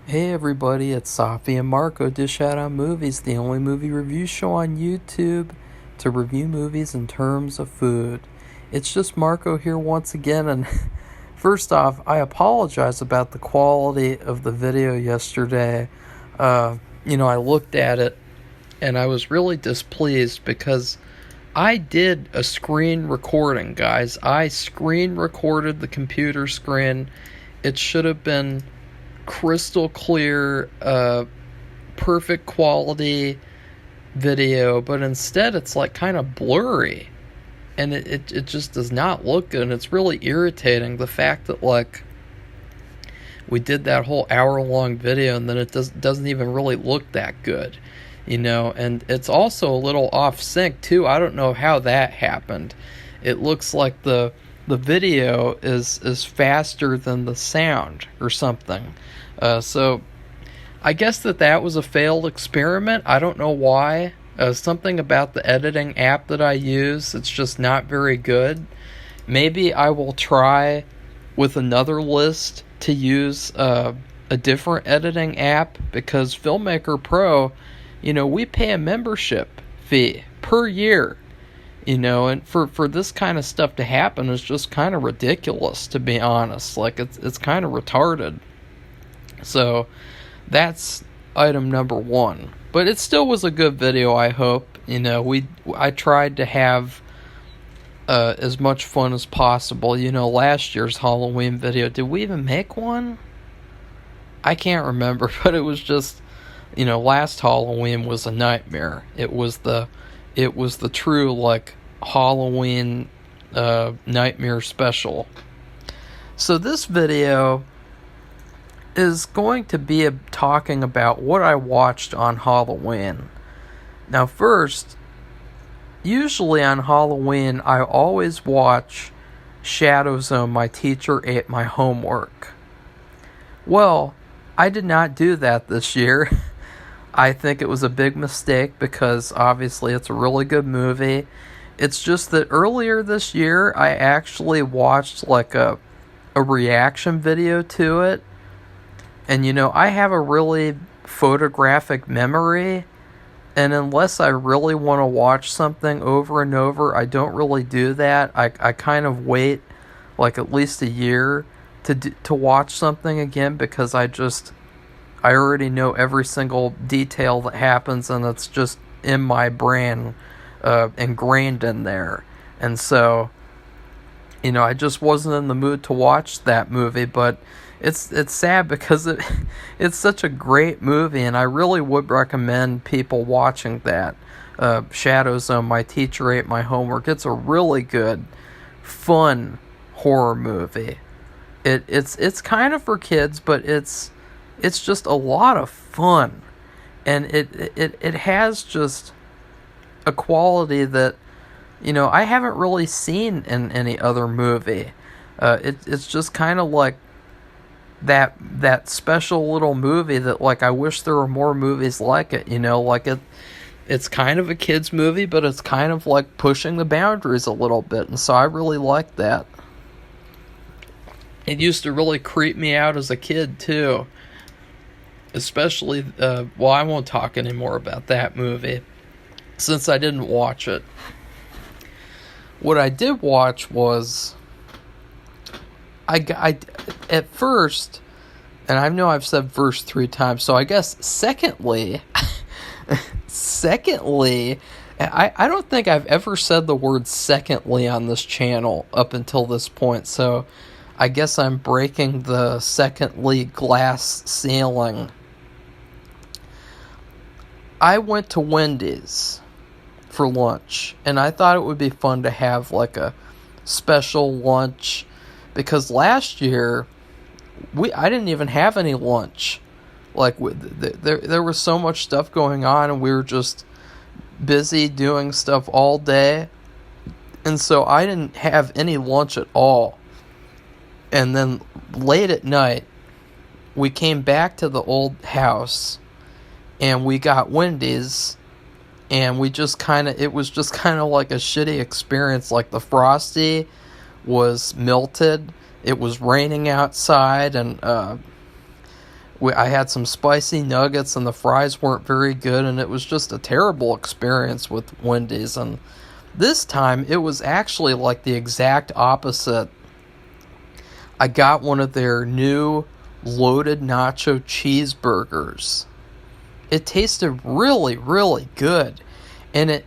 Hey everybody, it's Safi and Marco Dish Out on Movies, the only movie review show on YouTube to review movies in terms of food. It's just Marco here once again, and first off, I apologize about the quality of the video yesterday. I looked at it and I was really displeased because I did a screen recording, guys. I screen recorded the computer screen. It should have been crystal clear, perfect quality video, but instead it's like kind of blurry, and it just does not look good, and it's really irritating, the fact that like we did that whole hour-long video and then it doesn't even really look that good, and it's also a little off sync too. I don't know how that happened. It looks like the video is faster than the sound or something. So I guess that was a failed experiment. I don't know why. Something about the editing app that I use, it's just not very good. Maybe I will try with another list to use a different editing app, because Filmmaker Pro, we pay a membership fee per year. And for this kind of stuff to happen is just kind of ridiculous, to be honest. Like, it's kind of retarded. So that's item number one. But it still was a good video, I hope. I tried to have as much fun as possible. Last year's Halloween video, did we even make one? I can't remember, but it was just, last Halloween was a nightmare. It was the true, like, Halloween nightmare special. So this video is going to be talking about what I watched on Halloween. Now first, usually on Halloween, I always watch Shadow Zone, My Teacher Ate My Homework. Well, I did not do that this year. I think it was a big mistake, because obviously it's a really good movie. It's just that earlier this year, I actually watched like a reaction video to it. And I have a really photographic memory, and unless I really want to watch something over and over, I don't really do that. I kind of wait like at least a year to watch something again, because I already know every single detail that happens, and it's just in my brain, ingrained in there. And so, I just wasn't in the mood to watch that movie. But it's sad, because it's such a great movie, and I really would recommend people watching that. Shadow Zone, My Teacher Ate My Homework. It's a really good, fun horror movie. It's kind of for kids, but it's just a lot of fun, and it has just a quality that I haven't really seen in any other movie. It's just kind of like that special little movie that, like, I wish there were more movies like it. Like it's kind of a kids movie, but it's kind of like pushing the boundaries a little bit, and so I really like that. It used to really creep me out as a kid too. Especially, I won't talk anymore about that movie, since I didn't watch it. What I did watch was, I at first, and I know I've said verse 3 times, so I guess secondly, I don't think I've ever said the word secondly on this channel up until this point, so I guess I'm breaking the secondly glass ceiling. I went to Wendy's for lunch, and I thought it would be fun to have like a special lunch, because last year I didn't even have any lunch. Like, there was so much stuff going on, and we were just busy doing stuff all day, and so I didn't have any lunch at all. And then late at night, we came back to the old house, and we got Wendy's, and it was just kind of like a shitty experience. Like, the Frosty was melted, it was raining outside, and I had some spicy nuggets and the fries weren't very good, and it was just a terrible experience with Wendy's. And this time it was actually like the exact opposite. I got one of their new loaded nacho cheeseburgers. It tasted really, really good. And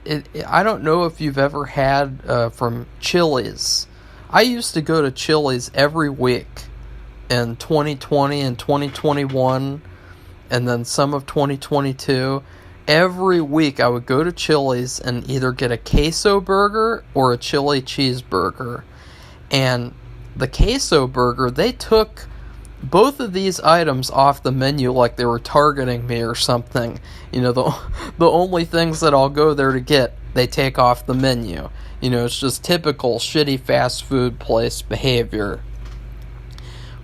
I don't know if you've ever had from Chili's. I used to go to Chili's every week in 2020 and 2021, and then some of 2022. Every week I would go to Chili's and either get a queso burger or a chili cheeseburger. And the queso burger, they took both of these items off the menu like they were targeting me or something. You know, the only things that I'll go there to get, they take off the menu. You know, it's just typical shitty fast food place behavior.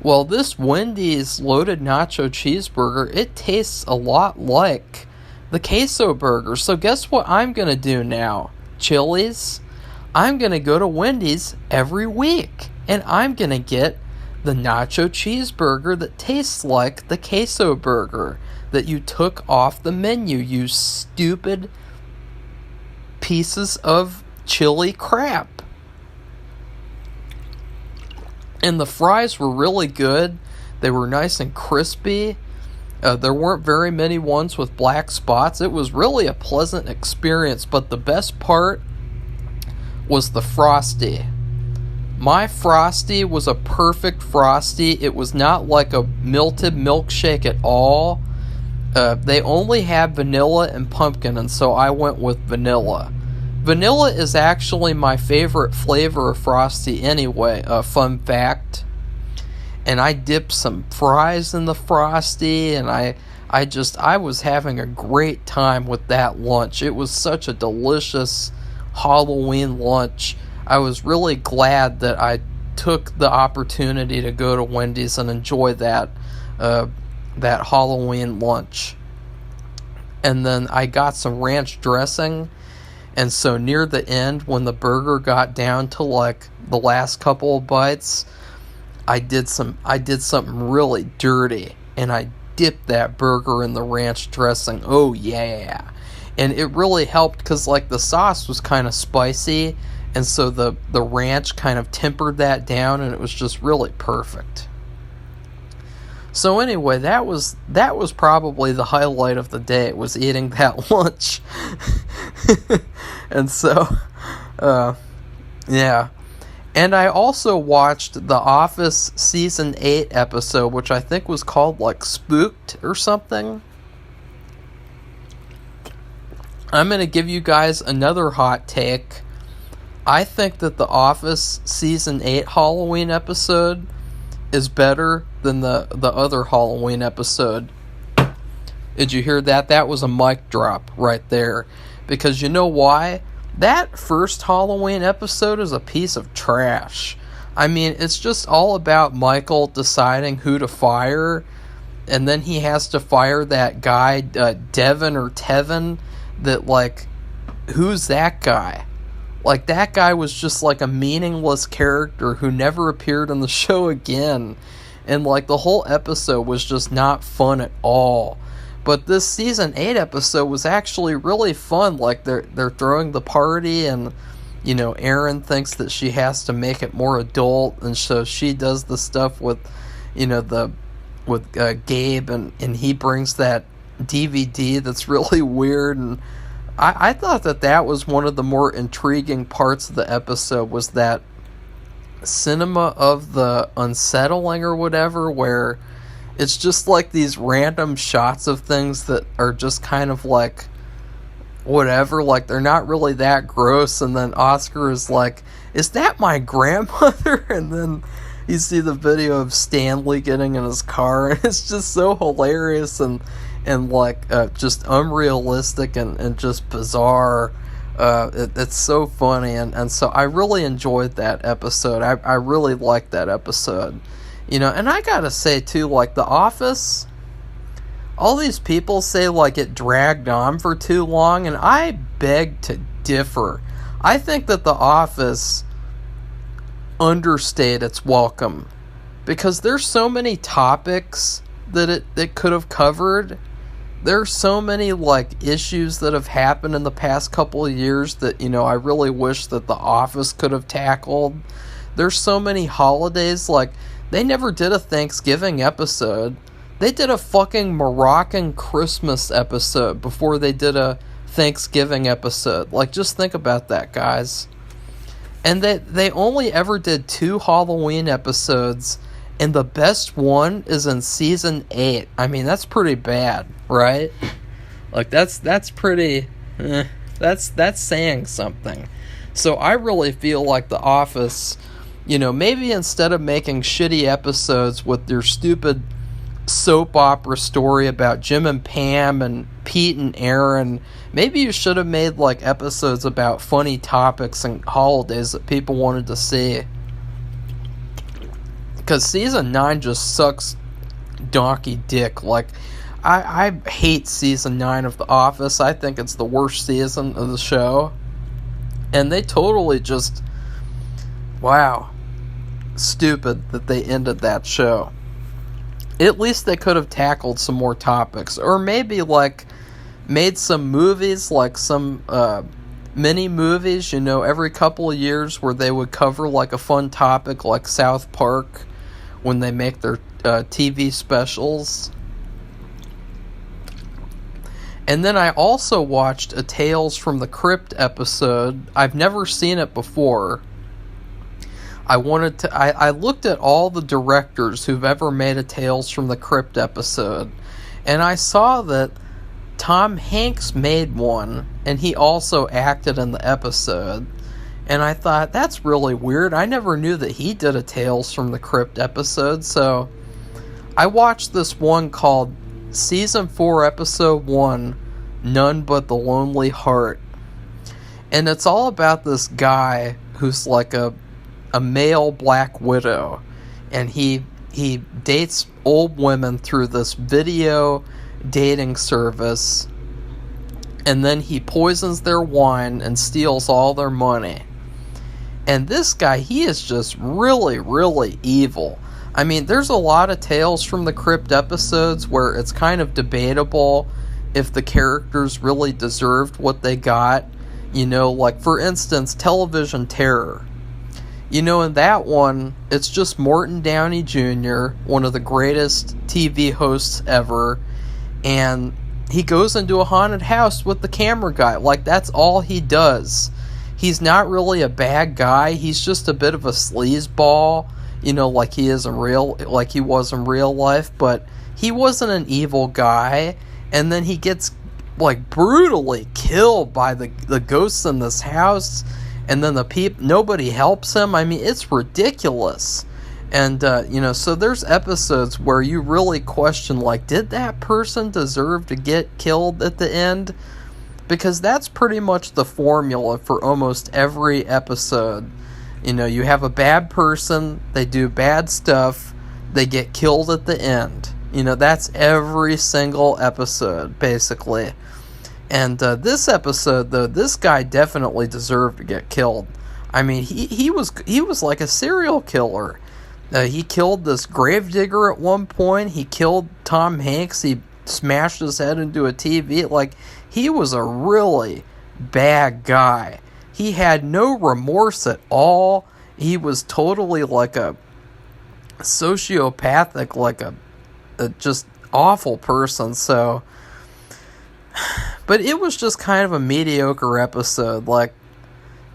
Well, this Wendy's loaded nacho cheeseburger, it tastes a lot like the queso burger. So guess what I'm going to do now? Chili's? I'm going to go to Wendy's every week. And I'm going to get the nacho cheeseburger that tastes like the queso burger that you took off the menu, you stupid pieces of chili crap. And the fries were really good. They were nice and crispy. There weren't very many ones with black spots. It was really a pleasant experience, but the best part was the Frosty. My Frosty was a perfect Frosty. It was not like a melted milkshake at all. They only had vanilla and pumpkin, and so I went with vanilla. Vanilla is actually my favorite flavor of Frosty anyway, fun fact. And I dipped some fries in the Frosty, and I was having a great time with that lunch. It was such a delicious Halloween lunch. I was really glad that I took the opportunity to go to Wendy's and enjoy that Halloween lunch. And then I got some ranch dressing. And so near the end, when the burger got down to like the last couple of bites, I did something really dirty, and I dipped that burger in the ranch dressing. Oh yeah. And it really helped because like the sauce was kind of spicy, and so the ranch kind of tempered that down, and it was just really perfect. So anyway, that was probably the highlight of the day, was eating that lunch. And so, yeah. And I also watched The Office Season 8 episode, which I think was called, like, Spooked or something. I'm going to give you guys another hot take. I think that The Office Season 8 Halloween episode is better than the other Halloween episode. Did you hear that? That was a mic drop right there. Because you know why? That first Halloween episode is a piece of trash. I mean, it's just all about Michael deciding who to fire, and then he has to fire that guy, Devin or Tevin, that, like, who's that guy? Like, that guy was just, like, a meaningless character who never appeared in the show again. And, like, the whole episode was just not fun at all. But this Season 8 episode was actually really fun. Like, they're throwing the party, and, you know, Erin thinks that she has to make it more adult, and so she does the stuff with, you know, with Gabe, and he brings that DVD that's really weird, and I thought that was one of the more intriguing parts of the episode, was that cinema of the unsettling or whatever, where it's just like these random shots of things that are just kind of like whatever, like they're not really that gross, and then Oscar is like, is that my grandmother? And then you see the video of Stanley getting in his car, and it's just so hilarious and like just unrealistic and just bizarre. It's so funny, and so I really enjoyed that episode. I really liked that episode. You know, and I gotta say too, like The Office, all these people say like it dragged on for too long, and I beg to differ. I think that The Office understayed its welcome, because there's so many topics that it could have covered. There's so many, like, issues that have happened in the past couple of years that, I really wish that The Office could have tackled. There's so many holidays, like, they never did a Thanksgiving episode. They did a fucking Moroccan Christmas episode before they did a Thanksgiving episode. Like, just think about that, guys. And they only ever did 2 Halloween episodes, and the best one is in season 8. I mean, that's pretty bad, right? Like, that's pretty, that's saying something. So I really feel like The Office, maybe instead of making shitty episodes with your stupid soap opera story about Jim and Pam and Pete and Aaron, maybe you should have made, like, episodes about funny topics and holidays that people wanted to see. Because season 9 just sucks donkey dick. Like, I hate season 9 of The Office. I think it's the worst season of the show. And they totally just, wow, stupid that they ended that show. At least they could have tackled some more topics. Or maybe, like, made some movies, like some mini movies, every couple of years where they would cover, like, a fun topic, like South Park, when they make their TV specials. And then I also watched a Tales from the Crypt episode. I've never seen it before. I looked at all the directors who've ever made a Tales from the Crypt episode, and I saw that Tom Hanks made one, and he also acted in the episode. And I thought, that's really weird. I never knew that he did a Tales from the Crypt episode. So I watched this one called Season 4, Episode 1, None But the Lonely Heart. And it's all about this guy who's like a male Black Widow. And he dates old women through this video dating service. And then he poisons their wine and steals all their money. And this guy, he is just really, really evil. I mean, there's a lot of Tales from the Crypt episodes where it's kind of debatable if the characters really deserved what they got. Like, for instance, Television Terror. In that one, it's just Morton Downey Jr., one of the greatest TV hosts ever, and he goes into a haunted house with the camera guy. Like, that's all he does. He's not really a bad guy. He's just a bit of a sleazeball, like he was in real life. But he wasn't an evil guy. And then he gets, like, brutally killed by the ghosts in this house. And then nobody helps him. I mean, it's ridiculous. And, so there's episodes where you really question, like, did that person deserve to get killed at the end? Because that's pretty much the formula for almost every episode. You have a bad person, they do bad stuff, they get killed at the end. That's every single episode, basically. And this episode, though, this guy definitely deserved to get killed. I mean, he was like a serial killer. He killed this gravedigger at one point. He killed Tom Hanks. He smashed his head into a TV. Like, he was a really bad guy. He had no remorse at all. He was totally like a sociopathic, like a just awful person. So, but it was just kind of a mediocre episode. Like,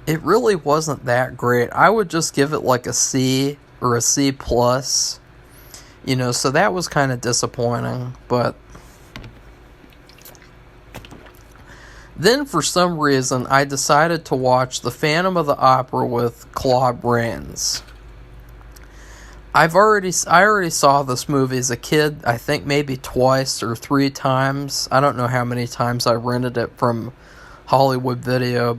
it really wasn't that great. I would just give it like a C or a C plus. So that was kind of disappointing. But then, for some reason, I decided to watch The Phantom of the Opera with Claude Rains. I already saw this movie as a kid, I think maybe twice or 3 times. I don't know how many times I rented it from Hollywood Video,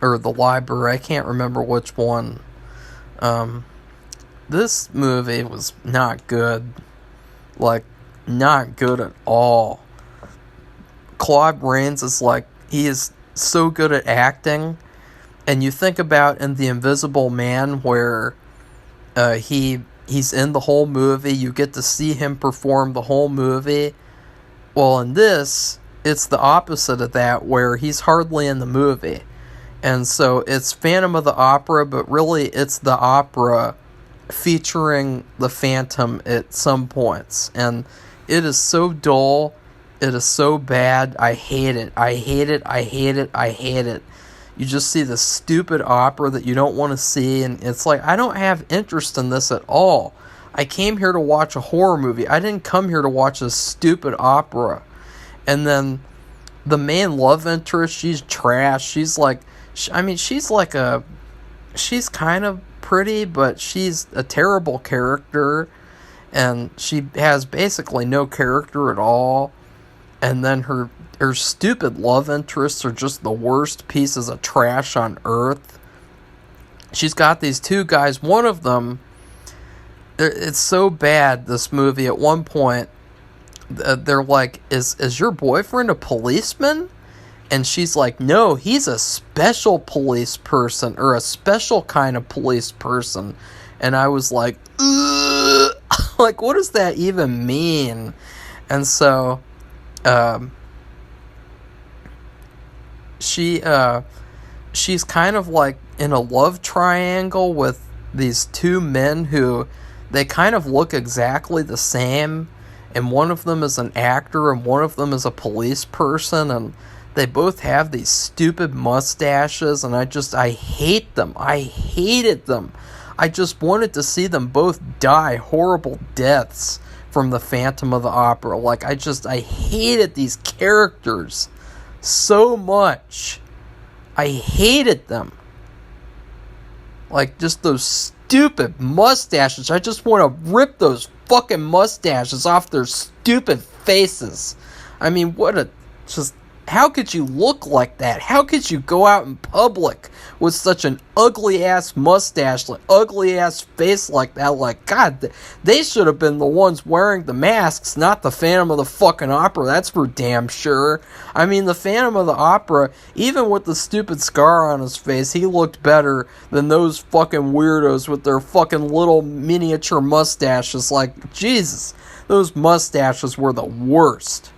or the library. I can't remember which one. This movie was not good. Like, not good at all. Claude Rains is like, he is so good at acting. And you think about in The Invisible Man, where he He's in the whole movie. You get to see him perform the whole movie. Well, in this, it's the opposite of that, where he's hardly in the movie. And so it's Phantom of the Opera, but really it's the opera featuring the Phantom at some points. And it is so dull. It is so bad. I hate it. I hate it. I hate it. I hate it. You just see the stupid opera that you don't want to see, and it's like, I don't have interest in this at all. I came here to watch a horror movie. I didn't come here to watch a stupid opera. And then the main love interest, she's trash. She's like, she's kind of pretty, but she's a terrible character, and she has basically no character at all. And then her stupid love interests are just the worst pieces of trash on earth. She's got these two guys. One of them, it's so bad, this movie. At one point, they're like, is your boyfriend a policeman? And she's like, no, he's a special police person, or a special kind of police person. And I was like, ugh! Like, what does that even mean? And so she's kind of like in a love triangle with these two men who, they kind of look exactly the same, and one of them is an actor and one of them is a police person, and they both have these stupid mustaches, and I hate them. I hated them. I just wanted to see them both die horrible deaths from the Phantom of the Opera. Like, I hated these characters so much. I hated them. Like, just those stupid mustaches. I just want to rip those fucking mustaches off their stupid faces. I mean, how could you look like that? How could you go out in public with such an ugly-ass mustache, like ugly-ass face like that? Like, God, they should have been the ones wearing the masks, not the Phantom of the fucking Opera. That's for damn sure. I mean, the Phantom of the Opera, even with the stupid scar on his face, he looked better than those fucking weirdos with their fucking little miniature mustaches. Like, Jesus, those mustaches were the worst.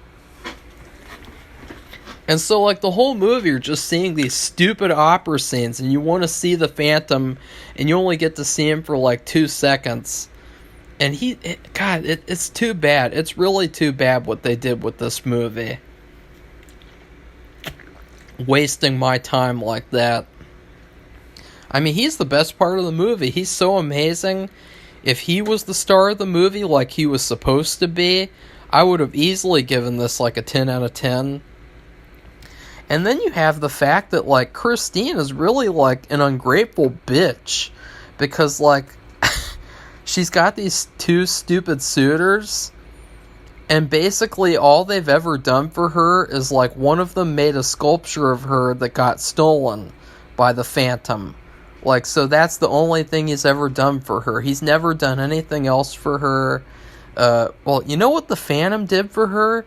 And so, like, the whole movie, you're just seeing these stupid opera scenes, and you want to see the Phantom, and you only get to see him for, like, 2 seconds. And it's too bad. It's really too bad what they did with this movie. Wasting my time like that. I mean, he's the best part of the movie. He's so amazing. If he was the star of the movie like he was supposed to be, I would have easily given this, like, a 10 out of 10. And then you have the fact that, like, Christine is really, like, an ungrateful bitch. Because, like, she's got these two stupid suitors. And basically all they've ever done for her is, like, one of them made a sculpture of her that got stolen by the Phantom. Like, so that's the only thing he's ever done for her. He's never done anything else for her. Well, you know what the Phantom did for her?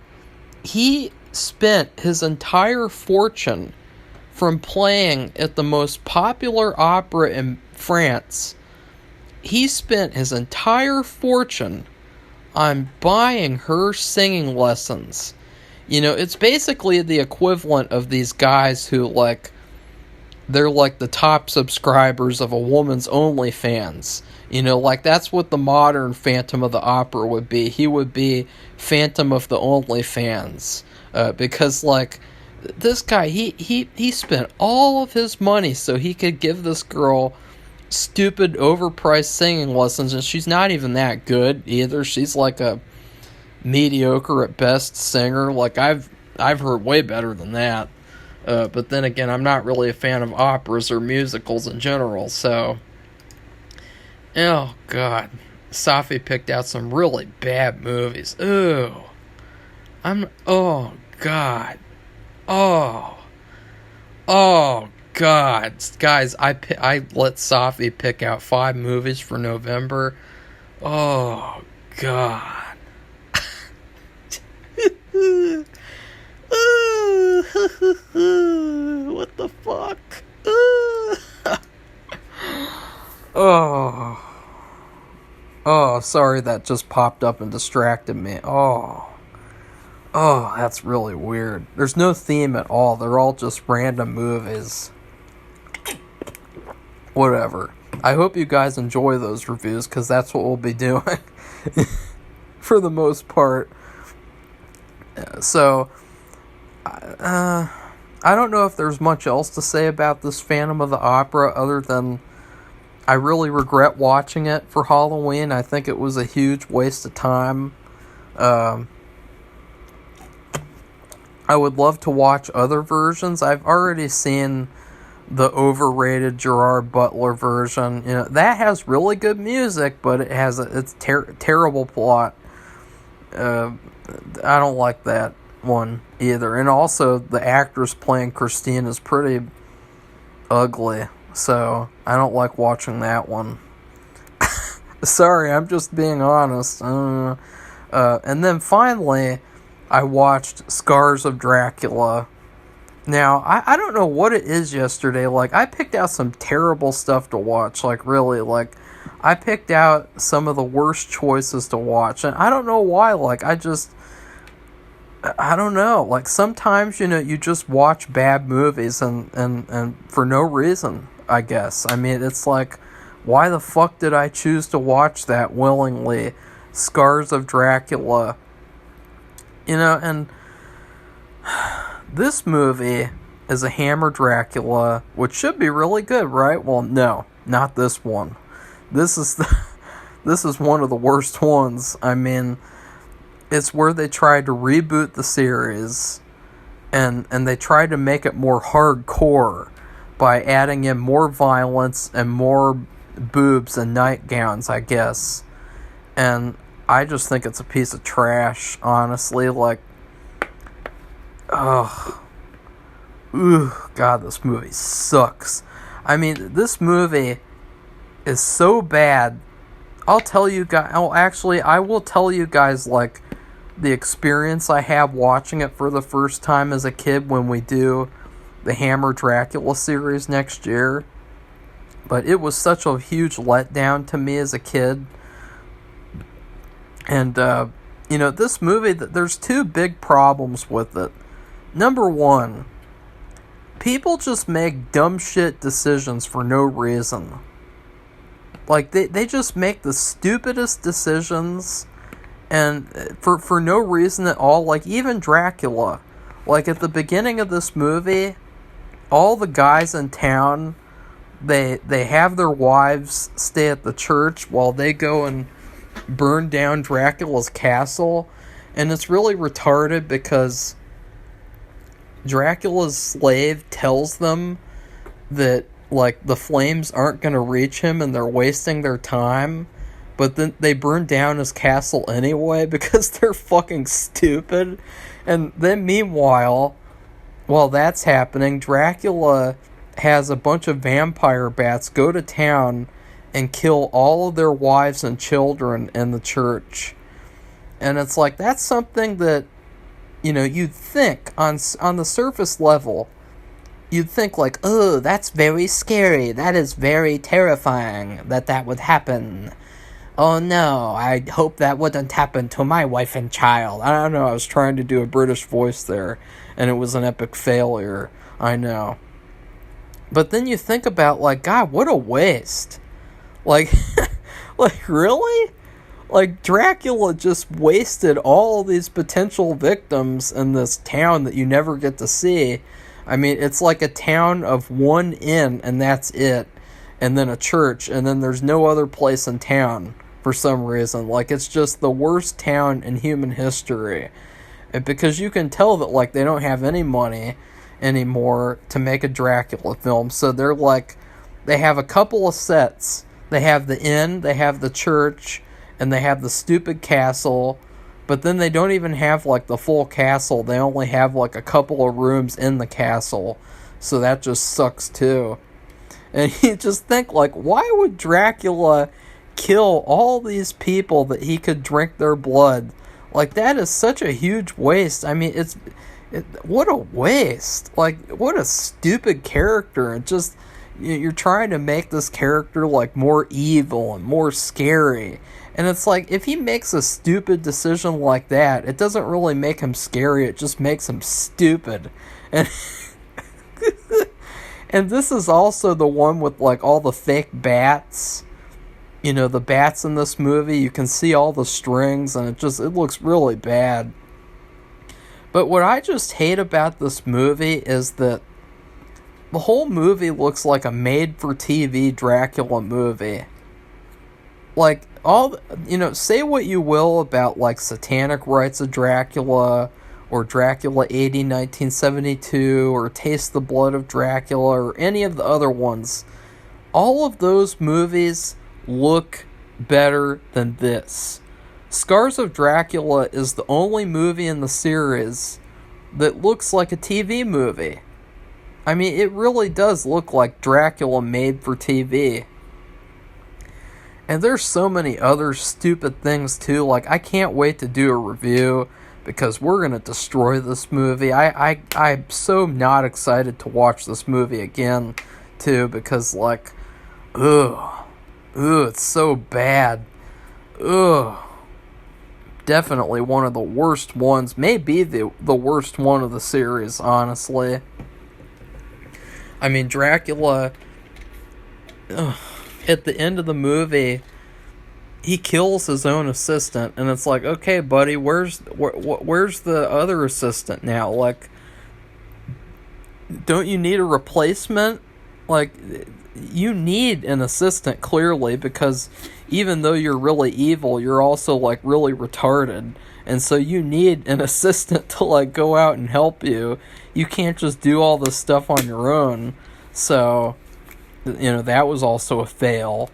He spent his entire fortune from playing at the most popular opera in France. He spent his entire fortune on buying her singing lessons. You know, it's basically the equivalent of these guys who, like, they're like the top subscribers of a woman's OnlyFans. You know, like, that's what the modern Phantom of the Opera would be. He would be Phantom of the OnlyFans. Because, like, this guy, he spent all of his money so he could give this girl stupid, overpriced singing lessons, and she's not even that good either. She's like a mediocre at best singer. Like, I've heard way better than that. But then again, I'm not really a fan of operas or musicals in general, so... Oh, God. Safi picked out some really bad movies. Ooh. Oh, God. Oh, God. Guys, I let Safi pick out 5 movies for November. Oh, God. What the fuck? Oh, sorry, that just popped up and distracted me. Oh, that's really weird. There's no theme at all. They're all just random movies. Whatever. I hope you guys enjoy those reviews, because that's what we'll be doing for the most part. So, I don't know if there's much else to say about this Phantom of the Opera other than I really regret watching it for Halloween. I think it was a huge waste of time. I would love to watch other versions. I've already seen the overrated Gerard Butler version. You know, that has really good music, but it has it's terrible plot. I don't like that one either. And also, the actress playing Christine is pretty ugly, so I don't like watching that one. Sorry, I'm just being honest. And then finally, I watched Scars of Dracula. Now, I don't know what it is yesterday. Like, I picked out some terrible stuff to watch. Like, really, like, I picked out some of the worst choices to watch. And I don't know why. Like, I don't know. Like, sometimes, you just watch bad movies and for no reason, I guess. I mean, it's like, why the fuck did I choose to watch that willingly? Scars of Dracula. And this movie is a Hammer Dracula, which should be really good, right? Well, no, not this one. This is one of the worst ones. I mean, it's where they tried to reboot the series, and they tried to make it more hardcore by adding in more violence and more boobs and nightgowns, I guess. And I just think it's a piece of trash, honestly. Like, God, this movie sucks. I mean, this movie is so bad. I'll tell you guys. Oh, actually, I will tell you guys, like, the experience I have watching it for the first time as a kid when we do the Hammer Dracula series next year. But it was such a huge letdown to me as a kid. And, this movie, there's two big problems with it. Number one, people just make dumb shit decisions for no reason. Like, they just make the stupidest decisions, and for no reason at all. Like, even Dracula. Like, at the beginning of this movie, all the guys in town, they have their wives stay at the church while they go and burn down Dracula's castle. And it's really retarded because Dracula's slave tells them that, like, the flames aren't going to reach him and they're wasting their time, but then they burn down his castle anyway because they're fucking stupid. And then meanwhile, while that's happening, Dracula has a bunch of vampire bats go to town and kill all of their wives and children in the church. And it's like, that's something that, you'd think on the surface level, you'd think like, oh, that's very scary. That is very terrifying that would happen. Oh no, I hope that wouldn't happen to my wife and child. I don't know, I was trying to do a British voice there, and it was an epic failure. I know. But then you think about, like, God, what a waste. Like, really? Like, Dracula just wasted all these potential victims in this town that you never get to see. I mean, it's like a town of one inn, and that's it. And then a church, and then there's no other place in town for some reason. Like, it's just the worst town in human history. And because you can tell that, like, they don't have any money anymore to make a Dracula film. So they're like, they have a couple of sets. They have the inn, they have the church, and they have the stupid castle, but then they don't even have, like, the full castle. They only have, like, a couple of rooms in the castle, so that just sucks, too. And you just think, like, why would Dracula kill all these people that he could drink their blood? Like, that is such a huge waste. I mean, what a waste. Like, what a stupid character. It just, you're trying to make this character, like, more evil and more scary. And it's like, if he makes a stupid decision like that, it doesn't really make him scary, it just makes him stupid. And and this is also the one with, like, all the fake bats. You know, the bats in this movie, you can see all the strings, and it looks really bad. But what I just hate about this movie is that the whole movie looks like a made-for-TV Dracula movie. Like, say what you will about, like, Satanic Rites of Dracula, or Dracula 80 1972, or Taste the Blood of Dracula, or any of the other ones. All of those movies look better than this. Scars of Dracula is the only movie in the series that looks like a TV movie. I mean, it really does look like Dracula made for TV. And there's so many other stupid things too. Like, I can't wait to do a review because we're going to destroy this movie. I'm so not excited to watch this movie again too, because, like, it's so bad. Definitely one of the worst ones. Maybe the worst one of the series, honestly. I mean, Dracula, at the end of the movie, he kills his own assistant, and it's like, okay, buddy, where's the other assistant now? Like, don't you need a replacement? Like, you need an assistant, clearly, because even though you're really evil, you're also, like, really retarded. And so you need an assistant to, like, go out and help you. You can't just do all this stuff on your own. So, that was also a fail.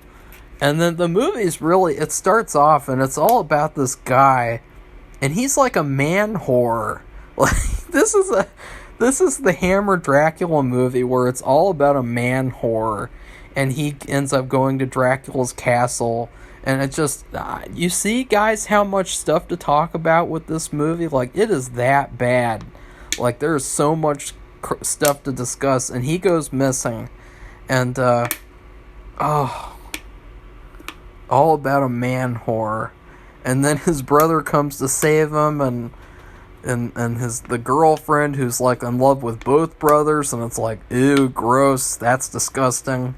And then the movie's really, it starts off and it's all about this guy, and he's like a man whore. Like, this is the Hammer Dracula movie where it's all about a man whore, and he ends up going to Dracula's castle, and it just, you see, guys, how much stuff to talk about with this movie? Like, it is that bad. Like, there's so much stuff to discuss, and he goes missing, and, all about a man whore. And then his brother comes to save him, and the girlfriend who's, like, in love with both brothers, and it's like, ew, gross, that's disgusting.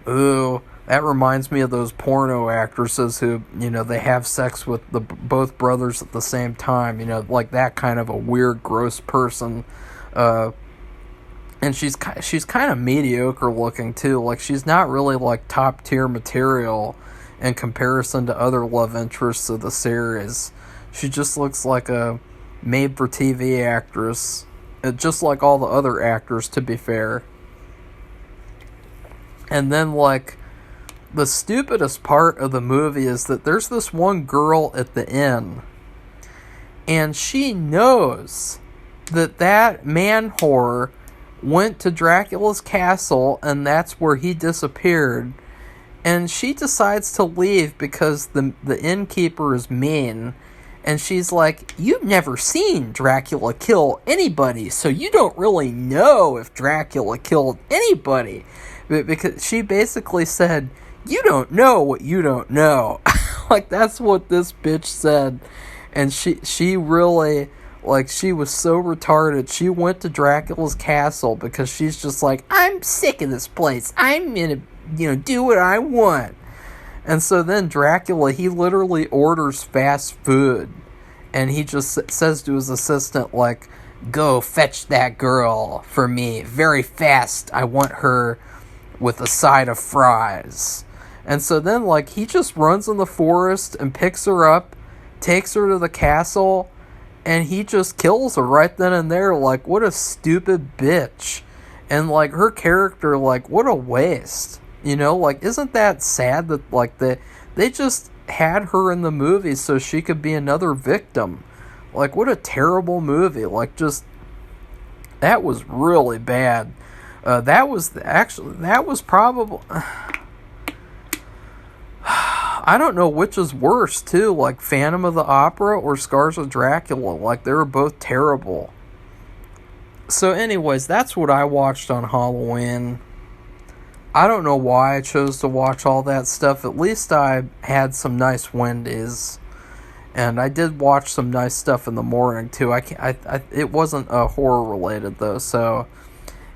Ooh, that reminds me of those porno actresses who, they have sex with both brothers at the same time, like that kind of a weird, gross person. And she's kind of mediocre looking too. Like, she's not really, like, top tier material in comparison to other love interests of the series. She just looks like a made-for-TV actress, just like all the other actors, to be fair. And then, like, the stupidest part of the movie is that there's this one girl at the inn, and she knows that man whore went to Dracula's castle, and that's where he disappeared. And she decides to leave because the innkeeper is mean. And she's like, you've never seen Dracula kill anybody, so you don't really know if Dracula killed anybody. Because she basically said, you don't know what you don't know. Like, that's what this bitch said. And she really, like, she was so retarded. She went to Dracula's castle because she's just like, I'm sick of this place. I'm gonna do what I want. And so then Dracula, he literally orders fast food, and he just says to his assistant, like, go fetch that girl for me very fast. I want her with a side of fries. And so then, like, he just runs in the forest and picks her up, takes her to the castle, and he just kills her right then and there. Like, what a stupid bitch. And, like, her character, like, what a waste. Like, isn't that sad that, like, they just had her in the movie so she could be another victim? Like, what a terrible movie. Like, just, that was really bad. That was probably, I don't know which is worse, too, like Phantom of the Opera or Scars of Dracula. Like, they were both terrible. So anyways, that's what I watched on Halloween. I don't know why I chose to watch all that stuff. At least I had some nice Wendy's. And I did watch some nice stuff in the morning, too. It wasn't horror related, though. So,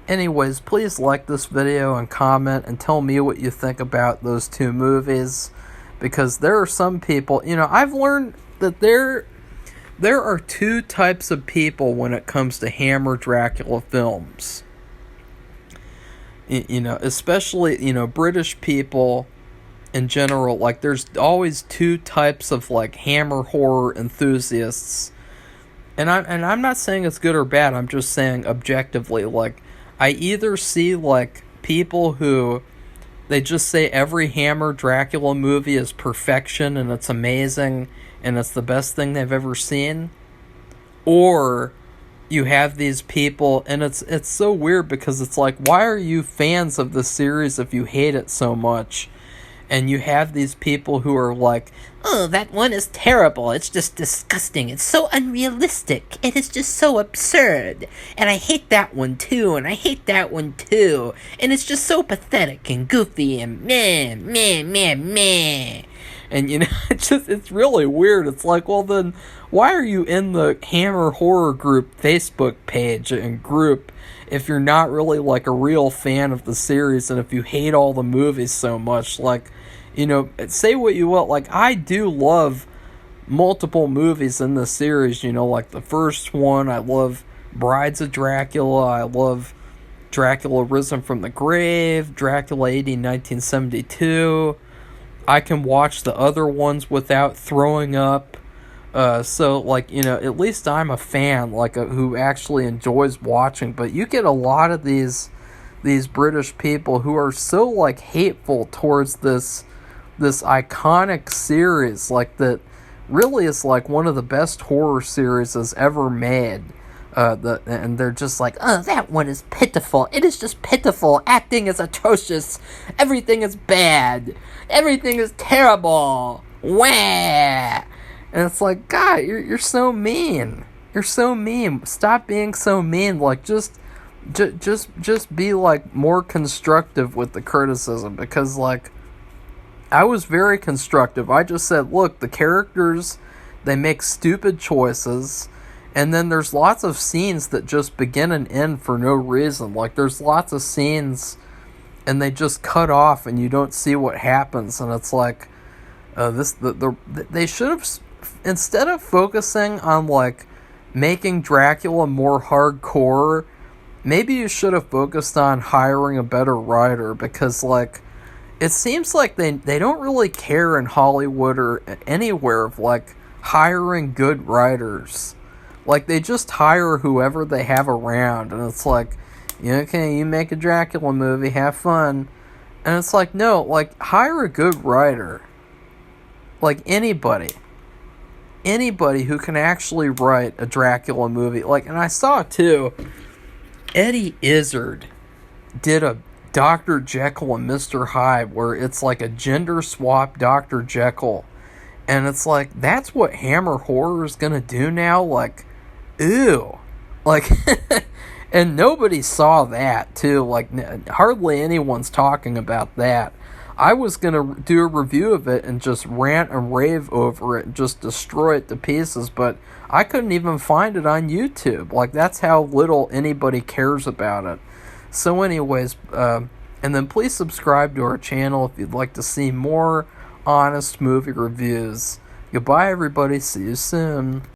anyways, please like this video and comment and tell me what you think about those two movies. Because there are some people, I've learned that there are two types of people when it comes to Hammer Dracula films. Especially, British people in general. Like, there's always two types of, like, Hammer horror enthusiasts. And I'm not saying it's good or bad. I'm just saying objectively, like, I either see, like, people who they just say every Hammer Dracula movie is perfection and it's amazing and it's the best thing they've ever seen, or you have these people, and it's so weird because it's like, why are you fans of the series if you hate it so much? And you have these people who are like, oh, that one is terrible. It's just disgusting. It's so unrealistic. It is just so absurd. And I hate that one too, and I hate that one too. And it's just so pathetic and goofy and meh, meh, meh, meh. And it's really weird. It's like, well then, why are you in the Hammer Horror Group Facebook page and group if you're not really like a real fan of the series, and if you hate all the movies so much? Like, say what you will. Like, I do love multiple movies in the series, like the first one. I love Brides of Dracula. I love Dracula Risen from the Grave, Dracula AD 1972. I can watch the other ones without throwing up. So, like, at least I'm a fan, like, who actually enjoys watching. But you get a lot of these British people who are so, like, hateful towards this iconic series, like, that really is, like, one of the best horror series ever made. And they're just like, oh, that one is pitiful. It is just pitiful. Acting is atrocious. Everything is bad. Everything is terrible. Wah! And it's like, God, you're so mean. You're so mean. Stop being so mean. Like, just be, like, more constructive with the criticism. Because, like, I was very constructive. I just said, look, the characters, they make stupid choices. And then there's lots of scenes that just begin and end for no reason. Like, there's lots of scenes and they just cut off and you don't see what happens. And it's like, they should have, instead of focusing on, like, making Dracula more hardcore, maybe you should have focused on hiring a better writer. Because, like, it seems like they don't really care in Hollywood or anywhere of, like, hiring good writers. Like, they just hire whoever they have around, and it's like, okay, you make a Dracula movie, have fun. And it's like, no, like, hire a good writer. Like, anybody who can actually write a Dracula movie. Like, and I saw, too, Eddie Izzard did a Dr. Jekyll and Mr. Hyde, where it's like a gender swap Dr. Jekyll. And it's like, that's what Hammer Horror is gonna do now? Like, ew. Like, and nobody saw that, too. Like, hardly anyone's talking about that. I was gonna do a review of it and just rant and rave over it and just destroy it to pieces, but I couldn't even find it on YouTube. Like, that's how little anybody cares about it. So anyways, and then please subscribe to our channel if you'd like to see more honest movie reviews. Goodbye, everybody. See you soon.